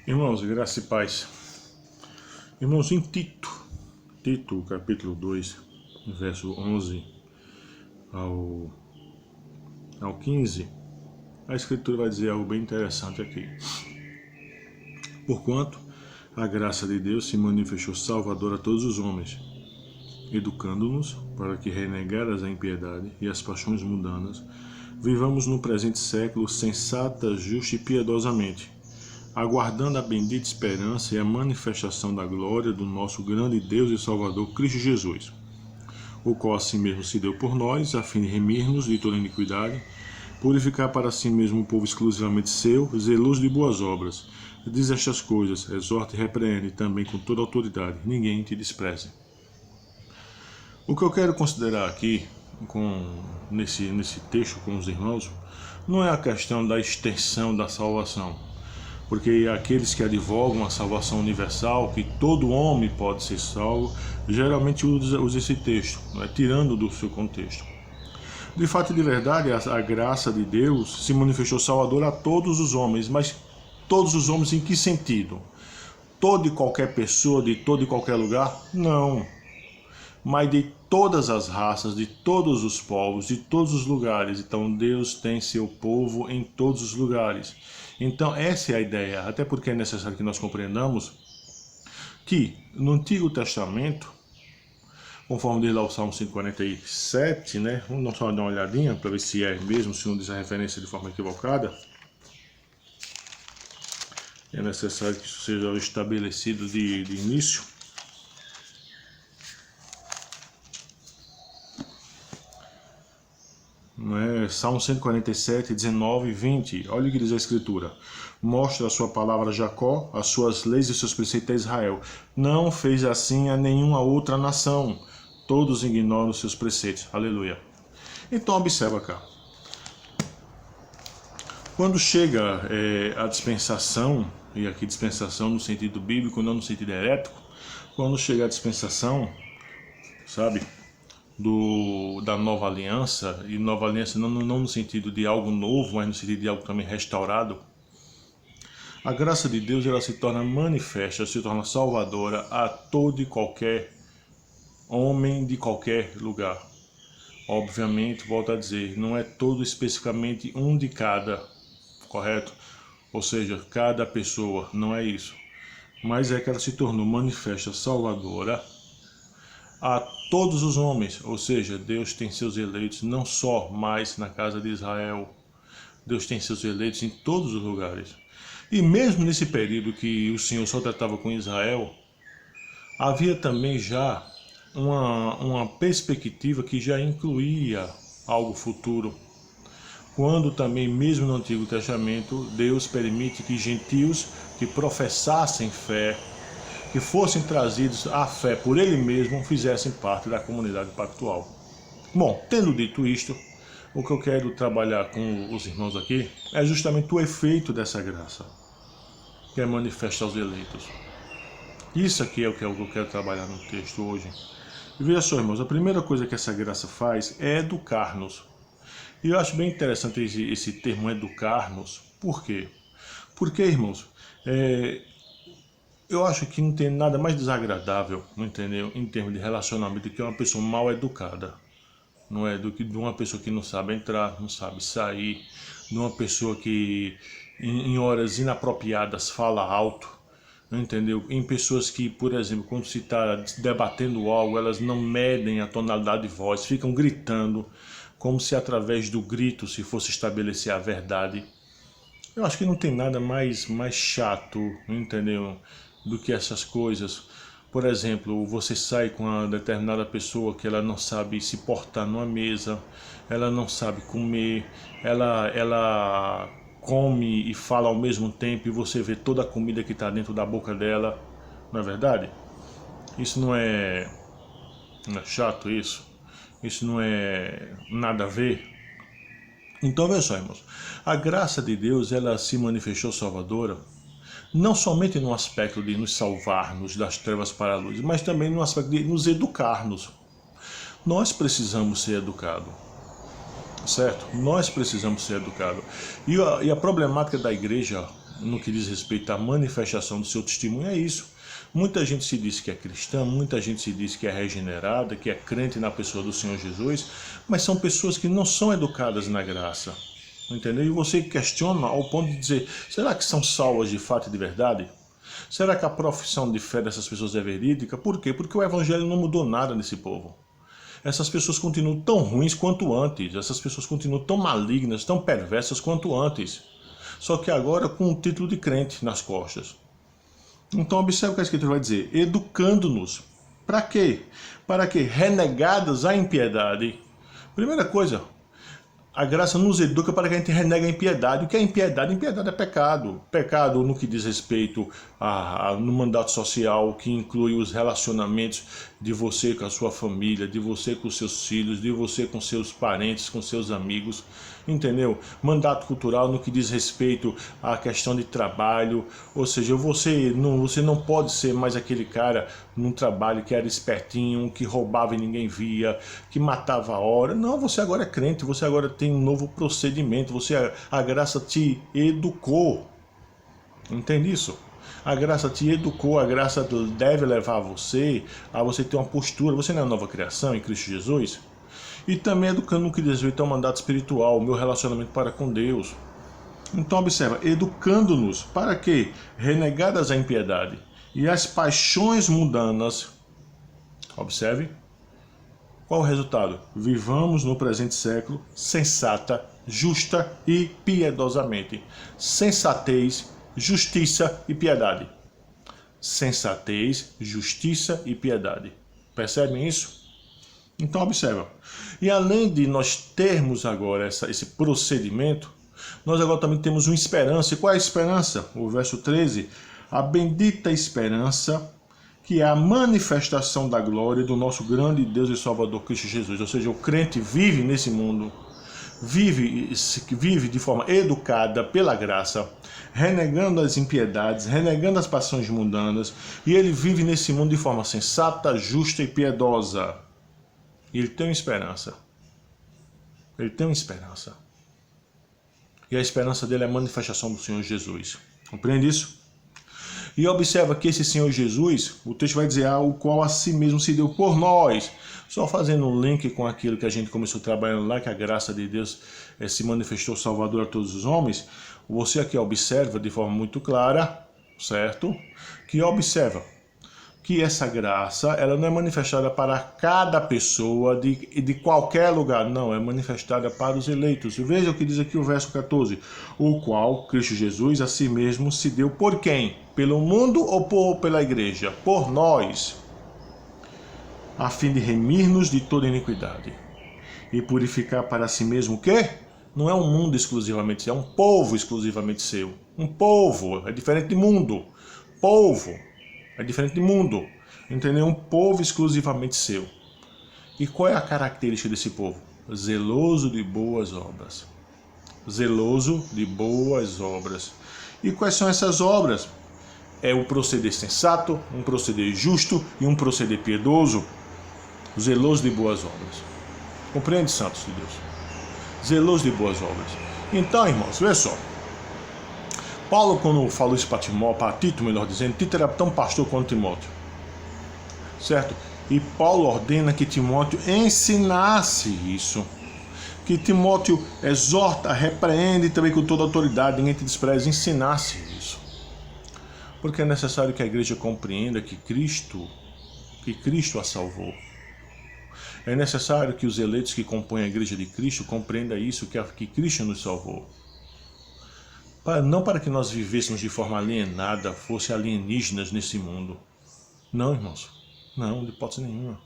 Irmãos, graça e paz. Irmãos, em Tito, capítulo 2, verso 11 ao 15, a Escritura vai dizer algo bem interessante aqui. Porquanto a graça de Deus se manifestou salvadora a todos os homens, educando-nos para que, renegadas a impiedade e as paixões mundanas, vivamos no presente século sensata, justa e piedosamente, aguardando a bendita esperança e a manifestação da glória do nosso grande Deus e Salvador Cristo Jesus, o qual assim mesmo se deu por nós, a fim de remir-nos de toda iniquidade, purificar para si mesmo um povo exclusivamente seu, zeloso de boas obras. Diz estas coisas, exorta e repreende também com toda autoridade, ninguém te despreze. O que eu quero considerar aqui, nesse texto com os irmãos, não é a questão da extensão da salvação, porque aqueles que advogam a salvação universal, que todo homem pode ser salvo, geralmente usam esse texto, tirando do seu contexto. De fato e de verdade, a graça de Deus se manifestou salvadora a todos os homens, mas todos os homens em que sentido? Toda e qualquer pessoa, de todo e qualquer lugar? Não. Mas de todas as raças, de todos os povos, de todos os lugares. Então Deus tem seu povo em todos os lugares. Então essa é a ideia, até porque é necessário que nós compreendamos que no Antigo Testamento, conforme diz lá o Salmo 147, né? Vamos só dar uma olhadinha para ver se é mesmo, se não diz a referência de forma equivocada. É necessário que isso seja estabelecido de início. Salmo 147, 19 e 20. Olha o que diz a Escritura. Mostra a sua palavra a Jacó, as suas leis e seus preceitos a Israel. Não fez assim a nenhuma outra nação. Todos ignoram os seus preceitos. Aleluia. Então observa cá. Quando chega a dispensação, e aqui dispensação no sentido bíblico, não no sentido herético, quando chega a dispensação, sabe, da nova aliança, e nova aliança não no sentido de algo novo, mas no sentido de algo também restaurado, a graça de Deus ela se torna manifesta, se torna salvadora a todo e qualquer homem de qualquer lugar. Obviamente, volto a dizer, não é todo especificamente um de cada, correto? Ou seja, cada pessoa, não é isso. Mas é que ela se tornou manifesta salvadora a todos os homens, ou seja, Deus tem seus eleitos não só mais na casa de Israel, Deus tem seus eleitos em todos os lugares. E mesmo nesse período que o Senhor só tratava com Israel, havia também já uma perspectiva que já incluía algo futuro. Quando também, mesmo no Antigo Testamento, Deus permite que gentios que professassem fé, que fossem trazidos à fé por Ele mesmo, fizessem parte da comunidade pactual. Bom, tendo dito isto, o que eu quero trabalhar com os irmãos aqui é justamente o efeito dessa graça, que é manifestar aos eleitos. Isso aqui é o que eu quero trabalhar no texto hoje. E veja só, irmãos, a primeira coisa que essa graça faz é educar-nos. E eu acho bem interessante esse termo educar-nos. Por quê? Porque, irmãos, eu acho que não tem nada mais desagradável, entendeu? Em termos de relacionamento, do que uma pessoa mal educada. Não é? Do que de uma pessoa que não sabe entrar, não sabe sair, de uma pessoa que em horas inapropriadas fala alto, entendeu? Em pessoas que, por exemplo, quando se está debatendo algo, elas não medem a tonalidade de voz, ficam gritando, como se através do grito se fosse estabelecer a verdade. Eu acho que não tem nada mais chato, entendeu? Do que essas coisas. Por exemplo, você sai com uma determinada pessoa que ela não sabe se portar numa mesa, ela não sabe comer, ela come e fala ao mesmo tempo e você vê toda a comida que está dentro da boca dela, não é verdade? Isso não é chato isso? Isso não é nada a ver? Então veja só, irmãos, a graça de Deus ela se manifestou salvadora não somente no aspecto de nos salvar-nos das trevas para a luz, mas também no aspecto de nos educar-nos. Nós precisamos ser educados, certo? Nós precisamos ser educados. E a problemática da igreja no que diz respeito à manifestação do seu testemunho é isso. Muita gente se diz que é cristã, muita gente se diz que é regenerada, que é crente na pessoa do Senhor Jesus, mas são pessoas que não são educadas na graça. Entendeu? E você questiona ao ponto de dizer, será que são salvas de fato e de verdade? Será que a profissão de fé dessas pessoas é verídica? Por quê? Porque o evangelho não mudou nada nesse povo. Essas pessoas continuam tão ruins quanto antes. Essas pessoas continuam tão malignas, tão perversas quanto antes. Só que agora com o título de crente nas costas. Então observe o que a Escritura vai dizer. Educando-nos. Para quê? Para que, renegadas a impiedade. Primeira coisa, a graça nos educa para que a gente renegue a impiedade. O que é impiedade? Impiedade é pecado. Pecado no que diz respeito no mandato social, que inclui os relacionamentos de você com a sua família, de você com os seus filhos, de você com seus parentes, com seus amigos. Entendeu? Mandato cultural no que diz respeito à questão de trabalho. Ou seja, você não pode ser mais aquele cara num trabalho que era espertinho, que roubava e ninguém via, que matava a hora. Não, você agora é crente, você agora tem um novo procedimento, a graça te educou. Entende isso? A graça te educou, a graça deve levar você a você ter uma postura. Você não é uma nova criação em Cristo Jesus? E também educando no que diz respeito ao mandato espiritual, o meu relacionamento para com Deus. Então observa, educando-nos para que, renegadas a impiedade e as paixões mundanas, observe, qual o resultado? Vivamos no presente século sensata, justa e piedosamente. Sensatez, justiça e piedade. Sensatez, justiça e piedade. Percebem isso? Então observa. E além de nós termos agora esse procedimento, nós agora também temos uma esperança. E qual é a esperança? O verso 13. A bendita esperança, que é a manifestação da glória do nosso grande Deus e Salvador Cristo Jesus. Ou seja, o crente vive nesse mundo, vive de forma educada pela graça, renegando as impiedades, renegando as paixões mundanas, e ele vive nesse mundo de forma sensata, justa e piedosa. E ele tem uma esperança. Ele tem uma esperança. E a esperança dele é a manifestação do Senhor Jesus. Compreende isso? E observa que esse Senhor Jesus, o texto vai dizer, o qual a si mesmo se deu por nós. Só fazendo um link com aquilo que a gente começou trabalhando lá, que a graça de Deus se manifestou salvador a todos os homens. Você aqui observa de forma muito clara, certo? Que observa que essa graça, ela não é manifestada para cada pessoa de qualquer lugar, não, é manifestada para os eleitos. Veja o que diz aqui o verso 14, o qual Cristo Jesus a si mesmo se deu por quem? Pelo mundo ou pela igreja? Por nós, a fim de remir-nos de toda iniquidade e purificar para si mesmo o quê? Não é um mundo exclusivamente seu, é um povo exclusivamente seu. Um povo, é diferente de mundo. Povo. É diferente de mundo, entendeu? Um povo exclusivamente seu. E qual é a característica desse povo? Zeloso de boas obras. Zeloso de boas obras. E quais são essas obras? É um proceder sensato, um proceder justo e um proceder piedoso. Zeloso de boas obras. Compreende, santos de Deus? Zeloso de boas obras. Então, irmãos, veja só. Paulo, quando falou isso para Tito, melhor dizendo, Tito era tão pastor quanto Timóteo. Certo? E Paulo ordena que Timóteo ensinasse isso. Que Timóteo exorta, repreende também com toda autoridade, ninguém te despreza, ensinasse isso. Porque é necessário que a igreja compreenda que Cristo a salvou. É necessário que os eleitos que compõem a igreja de Cristo compreendam isso, que Cristo nos salvou. Não para que nós vivêssemos de forma alienada, fosse alienígenas nesse mundo. Não, irmãos. Não, de hipótese nenhuma.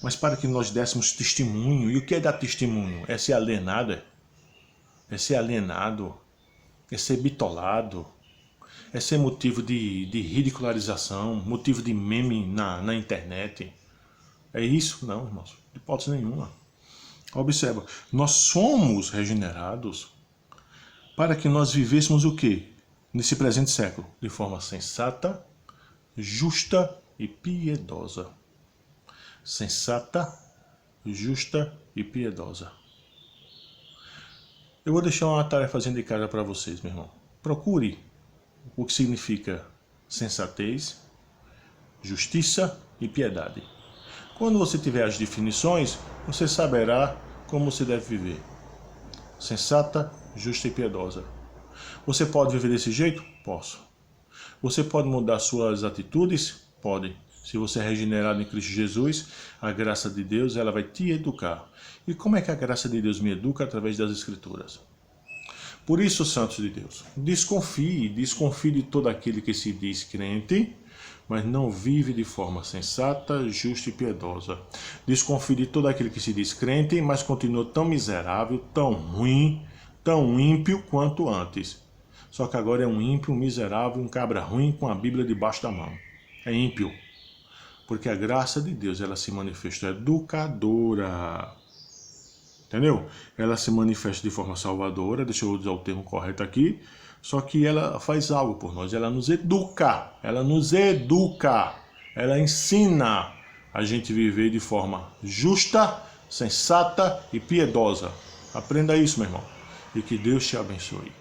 Mas para que nós dessemos testemunho. E o que é dar testemunho? É ser alienado? É ser alienado? É ser bitolado? É ser motivo de ridicularização? Motivo de meme na internet? É isso? Não, irmãos. De hipótese nenhuma. Observa. Nós somos regenerados para que nós vivêssemos o quê? Nesse presente século, de forma sensata, justa e piedosa. Sensata, justa e piedosa. Eu vou deixar uma tarefazinha de casa para vocês, meu irmão. Procure o que significa sensatez, justiça e piedade. Quando você tiver as definições, você saberá como você deve viver. Sensata, justa e piedosa. Você pode viver desse jeito? Posso. Você pode mudar suas atitudes? Pode. Se você é regenerado em Cristo Jesus, a graça de Deus ela vai te educar. E como é que a graça de Deus me educa? Através das Escrituras. Por isso, santos de Deus, desconfie de todo aquele que se diz crente, mas não vive de forma sensata, justa e piedosa. Desconfie de todo aquele que se diz crente, mas continua tão miserável, tão ruim, tão ímpio quanto antes. Só que agora é um ímpio, um miserável, um cabra ruim com a Bíblia debaixo da mão. É ímpio. Porque a graça de Deus, ela se manifesta educadora. Entendeu? Ela se manifesta de forma salvadora, deixa eu usar o termo correto aqui, só que ela faz algo por nós, ela nos educa, ela ensina a gente viver de forma justa, sensata e piedosa. Aprenda isso, meu irmão, e que Deus te abençoe.